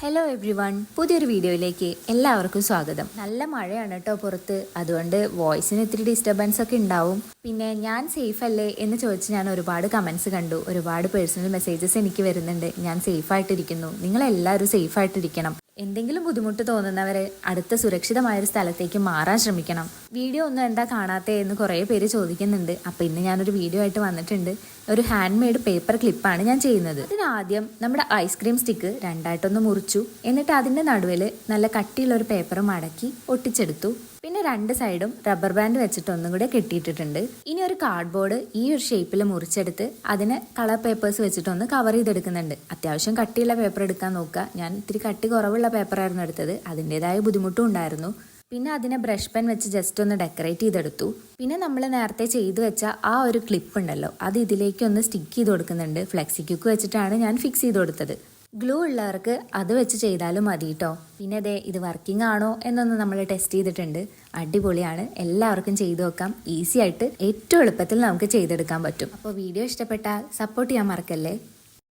Hello every one, പുതിയൊരു വീഡിയോയിലേക്ക് എല്ലാവർക്കും സ്വാഗതം. നല്ല മഴയാണ് കേട്ടോ പുറത്ത്, അതുകൊണ്ട് വോയിസിന് ഇത്തിരി ഡിസ്റ്റർബൻസ് ഒക്കെ ഉണ്ടാവും. പിന്നെ ഞാൻ സേഫ് അല്ലേ എന്ന് ചോദിച്ച് ഞാൻ ഒരുപാട് കമൻസ് കണ്ടു, ഒരുപാട് പേഴ്സണൽ മെസ്സേജസ് എനിക്ക് വരുന്നുണ്ട്. ഞാൻ സേഫായിട്ടിരിക്കുന്നു, നിങ്ങളെല്ലാവരും സേഫായിട്ടിരിക്കണം. എന്തെങ്കിലും ബുദ്ധിമുട്ട് തോന്നുന്നവരെ അടുത്ത സുരക്ഷിതമായൊരു സ്ഥലത്തേക്ക് മാറാൻ ശ്രമിക്കണം. വീഡിയോ ഒന്നും എന്താ കാണാത്തേ എന്ന് കുറേ പേര് ചോദിക്കുന്നുണ്ട്. അപ്പോൾ ഇന്ന് ഞാനൊരു വീഡിയോ ആയിട്ട് വന്നിട്ടുണ്ട്. ഒരു ഹാൻഡ് മെയ്ഡ് പേപ്പർ ക്ലിപ്പാണ് ഞാൻ ചെയ്യുന്നത്. ഇതിനാദ്യം നമ്മുടെ ഐസ്ക്രീം സ്റ്റിക്ക് രണ്ടായിട്ടൊന്ന് മുറിച്ചു, എന്നിട്ട് അതിൻ്റെ നടുവിൽ നല്ല കട്ടിയുള്ള ഒരു പേപ്പർ മടക്കി ഒട്ടിച്ചെടുത്തു. പിന്നെ രണ്ട് സൈഡും റബ്ബർ ബാൻഡ് വെച്ചിട്ട് ഒന്നും കൂടെ കെട്ടിയിട്ടിട്ടുണ്ട്. ഇനി ഒരു കാർഡ്ബോർഡ് ഈ ഒരു ഷേപ്പിൽ മുറിച്ചെടുത്ത് അതിന് കളർ പേപ്പേഴ്സ് വെച്ചിട്ടൊന്ന് കവർ ചെയ്തെടുക്കുന്നുണ്ട്. അത്യാവശ്യം കട്ടിയുള്ള പേപ്പർ എടുക്കാൻ നോക്കുക. ഞാൻ ഇത്തിരി കട്ടി കുറവുള്ള പേപ്പറായിരുന്നു എടുത്തത്, അതിൻ്റെതായ ബുദ്ധിമുട്ടും ഉണ്ടായിരുന്നു. പിന്നെ അതിനെ ബ്രഷ് പെൻ വെച്ച് ജസ്റ്റ് ഒന്ന് ഡെക്കറേറ്റ് ചെയ്തെടുത്തു. പിന്നെ നമ്മൾ നേരത്തെ ചെയ്തു വെച്ച ആ ഒരു ക്ലിപ്പ് ഉണ്ടല്ലോ, അത് ഇതിലേക്ക് ഒന്ന് സ്റ്റിക്ക് ചെയ്ത് കൊടുക്കുന്നുണ്ട്. ഫ്ലെക്സി ക്യൂക്ക് വെച്ചിട്ടാണ് ഞാൻ ഫിക്സ് ചെയ്ത് കൊടുത്തത്. ഗ്ലൂ ഉള്ളവർക്ക് അത് വെച്ച് ചെയ്താലും മതി കേട്ടോ. പിന്നെ ഇത് വർക്കിംഗ് ആണോ എന്നൊന്ന് നമ്മൾ ടെസ്റ്റ് ചെയ്തിട്ടുണ്ട്. അടിപൊളിയാണ്, എല്ലാവർക്കും ചെയ്തു നോക്കാം. ഈസി ആയിട്ട് ഏറ്റവും എളുപ്പത്തിൽ നമുക്ക് ചെയ്തെടുക്കാൻ പറ്റും. അപ്പോൾ വീഡിയോ ഇഷ്ടപ്പെട്ടാൽ സപ്പോർട്ട് ചെയ്യാൻ മറക്കല്ലേ.